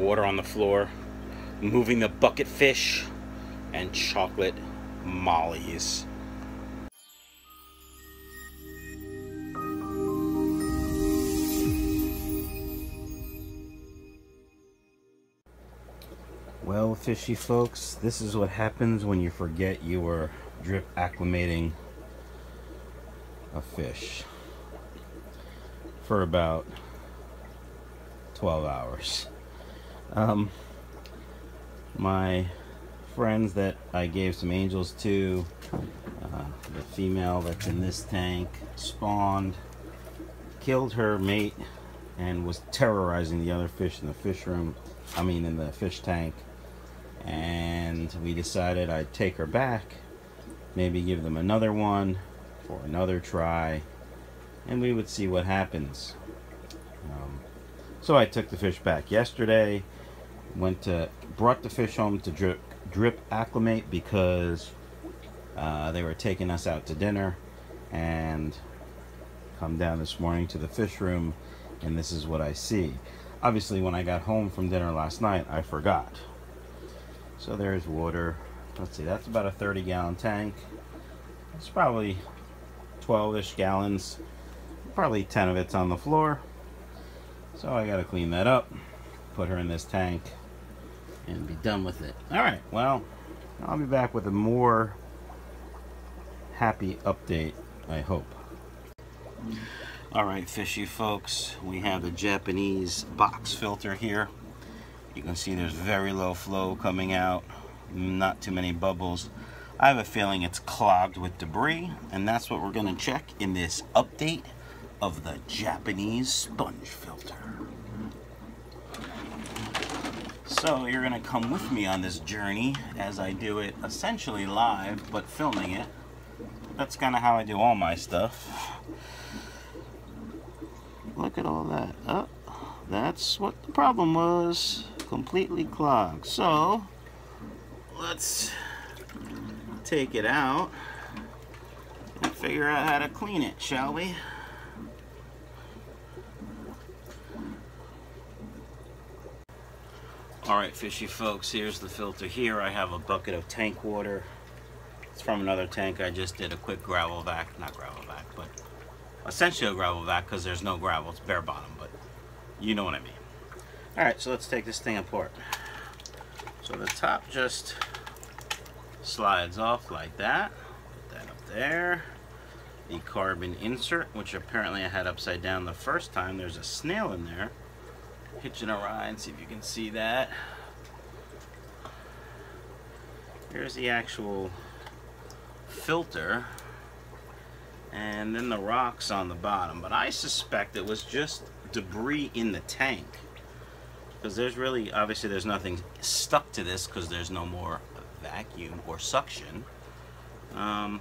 water on the floor, moving the bucket fish, and chocolate mollies. Well, fishy folks, this is what happens when you forget you were drip acclimating a fish for about 12 hours. My friends that I gave some angels to, the female that's in this tank spawned, killed her mate, and was terrorizing the other fish in the fish room, in the fish tank. And we decided I'd take her back, maybe give them another one for another try, and we would see what happens. So I took the fish back yesterday, brought the fish home to drip acclimate because they were taking us out to dinner, and come down this morning to the fish room, and this is what I see. Obviously, when I got home from dinner last night, I forgot. So there's water. Let's see, that's about a 30-gallon tank. It's probably 12-ish gallons. Probably 10 of it's on the floor. So I gotta clean that up, put her in this tank, and be done with it. Alright, well, I'll be back with a more happy update, I hope. Alright, fishy folks, we have the Japanese box filter here. You can see there's very low flow coming out, not too many bubbles. I have a feeling it's clogged with debris, and that's what we're going to check in this update of the Japanese sponge filter. So you're going to come with me on this journey as I do it essentially live, but filming it. That's kind of how I do all my stuff. Look at all that. Oh, that's what the problem was. Completely clogged. So let's take it out and figure out how to clean it, shall we? Alright, fishy folks, here's the filter here. I have a bucket of tank water. It's from another tank. I just did a quick gravel vac, not gravel vac, but essentially a gravel vac because there's no gravel, it's bare bottom, but you know what I mean. Alright, so let's take this thing apart. So the top just slides off like that. Put that up there. The carbon insert, which apparently I had upside down the first time. There's a snail in there. Hitching a ride, see if you can see that. Here's the actual filter. And then the rocks on the bottom. But I suspect it was just debris in the tank. Because there's really, obviously there's nothing stuck to this because there's no more vacuum or suction. Yeah.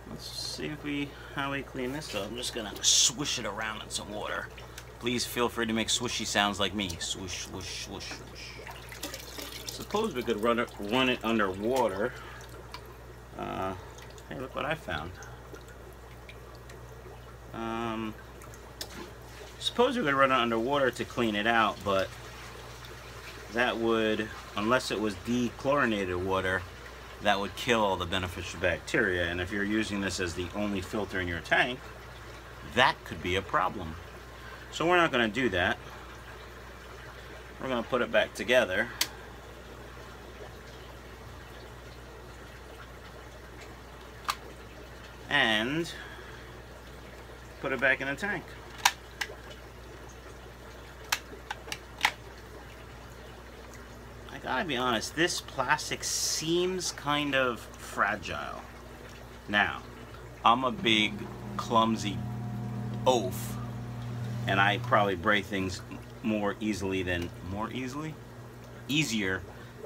Let's see how we clean this up. I'm just gonna swish it around in some water. Please feel free to make swishy sounds like me. Swish, swish, swish, swish. Suppose we could run it underwater. Hey, look what I found. Suppose we could run it underwater to clean it out, but that would, unless it was dechlorinated water, that would kill all the beneficial bacteria. And if you're using this as the only filter in your tank, that could be a problem. So we're not going to do that. We're going to put it back together. And put it back in the tank. I gotta be honest, this plastic seems kind of fragile. Now, I'm a big, clumsy oaf, and I probably break things easier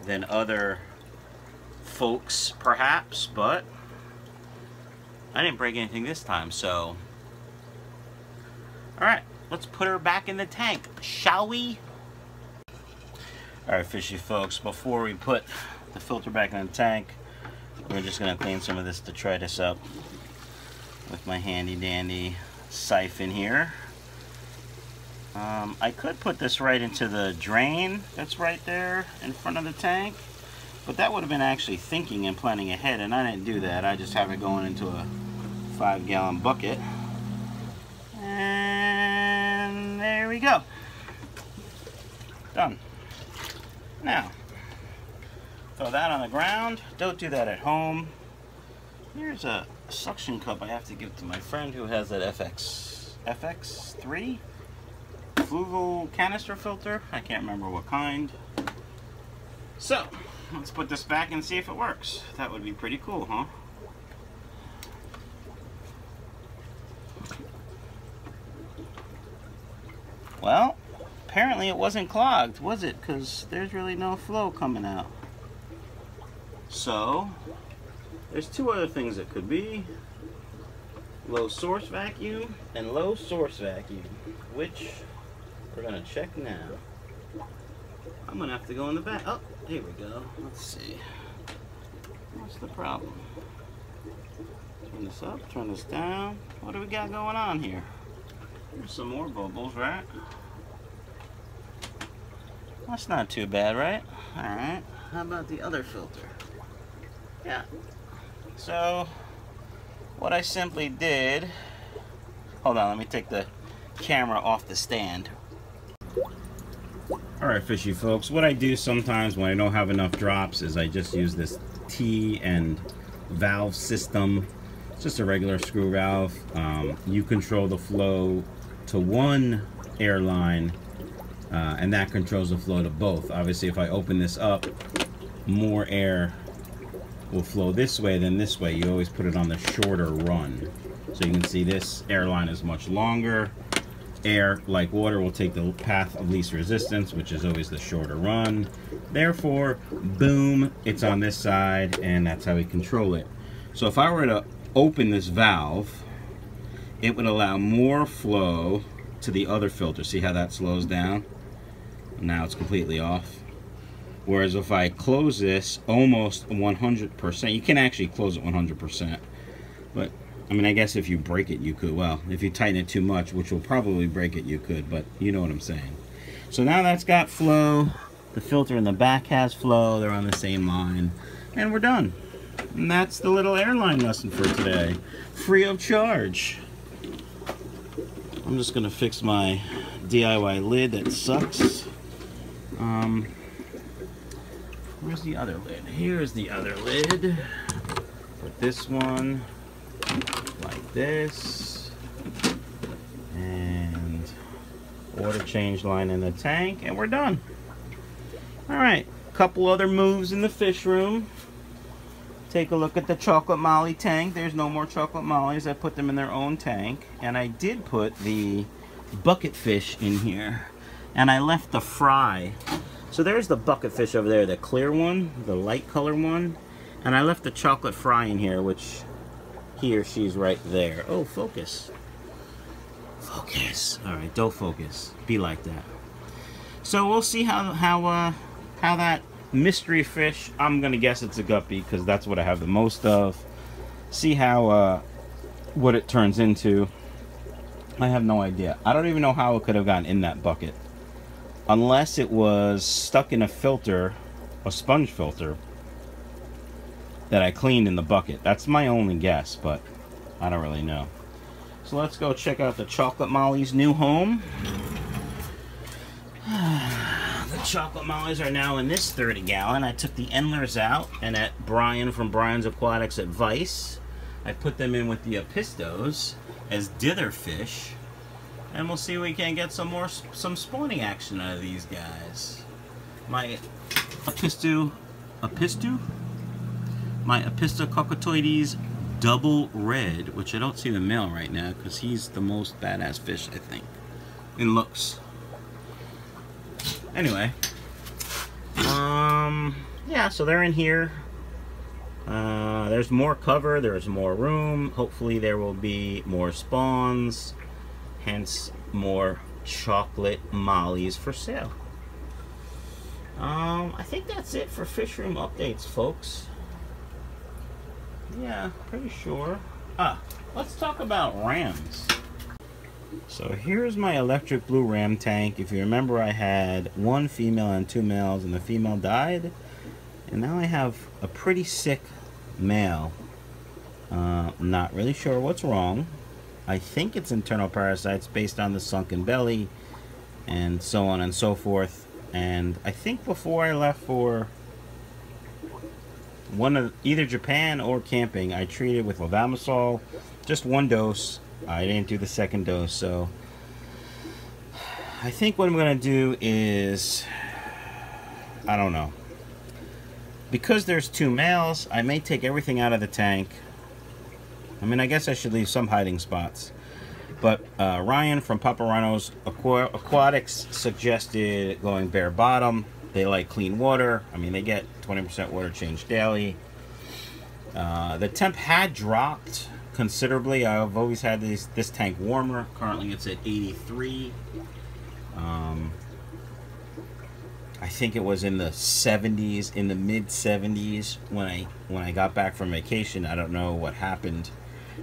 than other folks, perhaps, but I didn't break anything this time, so. Alright, let's put her back in the tank, shall we? Alright, fishy folks, before we put the filter back in the tank, we're just going to clean some of this detritus up with my handy dandy siphon here. I could put this right into the drain that's right there in front of the tank, but that would have been actually thinking and planning ahead, and I didn't do that. I just have it going into a 5-gallon bucket. And there we go. Done. Now, throw that on the ground. Don't do that at home. Here's a suction cup I have to give to my friend who has that FX3 fluval canister filter. I can't remember what kind. So, let's put this back and see if it works. That would be pretty cool, huh? Well, apparently it wasn't clogged, was it? Because there's really no flow coming out. So, there's two other things it could be. Low source vacuum and low source vacuum, which we're going to check now. I'm going to have to go in the back. Oh, here we go. Let's see. What's the problem? Turn this up, turn this down. What do we got going on here? There's some more bubbles, right? That's not too bad, right? Alright. How about the other filter? Yeah. So, what I simply did... Hold on, let me take the camera off the stand. Alright, fishy folks, what I do sometimes when I don't have enough drops is I just use this T and valve system. It's just a regular screw valve. You control the flow to one airline, and that controls the flow to both. Obviously, if I open this up, more air will flow this way than this way. You always put it on the shorter run. So you can see this airline is much longer. Air, like water, will take the path of least resistance, which is always the shorter run. Therefore, boom, it's on this side, and that's how we control it. So if I were to open this valve, it would allow more flow to the other filter. See how that slows down? Now it's completely off. Whereas if I close this almost 100%, you can actually close it 100%, but I mean, I guess if you break it, you could. Well, if you tighten it too much, which will probably break it, you could, but you know what I'm saying. So now that's got flow. The filter in the back has flow. They're on the same line, and we're done. And that's the little airline lesson for today, free of charge. I'm just gonna fix my DIY lid that sucks. Where's the other lid? Here's the other lid. Put this one like this, and water change line in the tank, and we're done. Alright, a couple other moves in the fish room. Take a look at the chocolate molly tank. There's no more chocolate mollies. I put them in their own tank, and I did put the bucket fish in here, and I left the fry. So there's the bucket fish over there, the clear one, the light color one, and I left the chocolate fry in here, which he or she's right there. Oh, focus. Focus. All right, don't focus. Be like that. So we'll see how that mystery fish, I'm gonna guess it's a guppy because that's what I have the most of. See how what it turns into. I have no idea. I don't even know how it could have gotten in that bucket, unless it was stuck in a filter, a sponge filter that I cleaned in the bucket. That's my only guess, but I don't really know. So let's go check out the Chocolate Molly's new home. The Chocolate Mollies are now in this 30-gallon. I took the Endlers out, and at Brian from Brian's Aquatics Advice, I put them in with the Apistos as dither fish, and we'll see if we can get some spawning action out of these guys. My my Apistococcatoides double red, which I don't see the male right now because he's the most badass fish, I think, in looks. Anyway, yeah, so they're in here. There's more cover, there's more room. Hopefully there will be more spawns, hence more chocolate mollies for sale. I think that's it for fish room updates, folks. Yeah, pretty sure. Let's talk about rams. So here's my electric blue ram tank. If you remember, I had one female and two males, and the female died. And now I have a pretty sick male. Not really sure what's wrong. I think it's internal parasites based on the sunken belly and so on and so forth. And I think before I left for one of either Japan or camping, I treated with levamisole, just one dose. I didn't do the second dose, so I think what I'm gonna do is, I don't know, because there's two males, I may take everything out of the tank. I mean, I guess I should leave some hiding spots, but Ryan from Papa Rhino's Aquatics suggested going bare bottom. They like clean water. I mean, they get 20% water change daily. The temp had dropped considerably. I've always had this tank warmer. Currently it's at 83. I think it was in the 70s, in the mid 70s when I got back from vacation. I don't know what happened.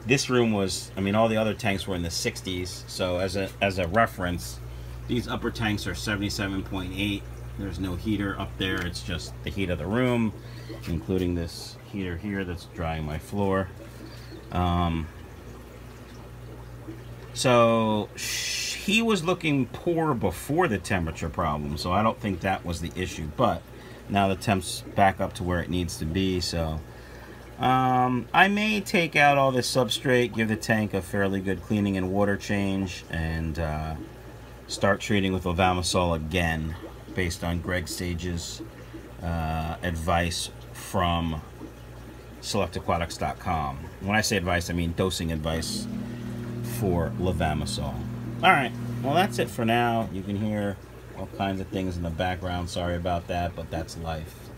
This room was, I mean, all the other tanks were in the 60s. So as a reference, these upper tanks are 77.8. There's no heater up there. It's just the heat of the room, including this heater here that's drying my floor. So he was looking poor before the temperature problem, so I don't think that was the issue. But now the temp's back up to where it needs to be, so I may take out all this substrate, give the tank a fairly good cleaning and water change, and start treating with levamisole again, based on Greg Sage's advice from selectaquatics.com. When I say advice, I mean dosing advice for levamisole. Alright, well that's it for now. You can hear all kinds of things in the background. Sorry about that, but that's life.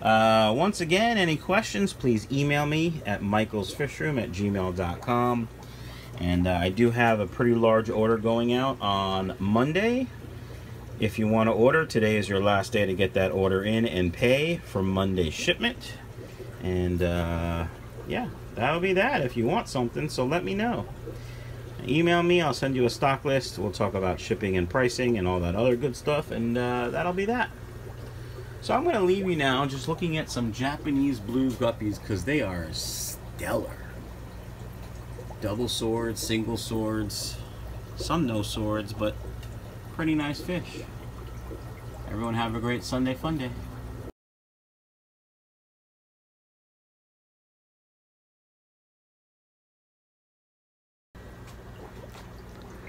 Once again, any questions, please email me at michaelsfishroom@gmail.com. And I do have a pretty large order going out on Monday. If you want to order, today is your last day to get that order in and pay for Monday's shipment. And yeah, that'll be that if you want something, so let me know. Email me, I'll send you a stock list. We'll talk about shipping and pricing and all that other good stuff, and that'll be that. So I'm going to leave you now just looking at some Japanese blue guppies because they are stellar. Double swords, single swords, some no swords, but pretty nice fish. Everyone have a great Sunday fun day.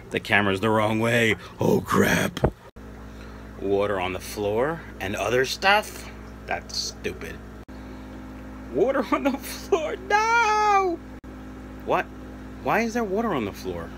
The camera's the wrong way. Oh crap. Water on the floor and other stuff? That's stupid. Water on the floor? No! What? Why is there water on the floor?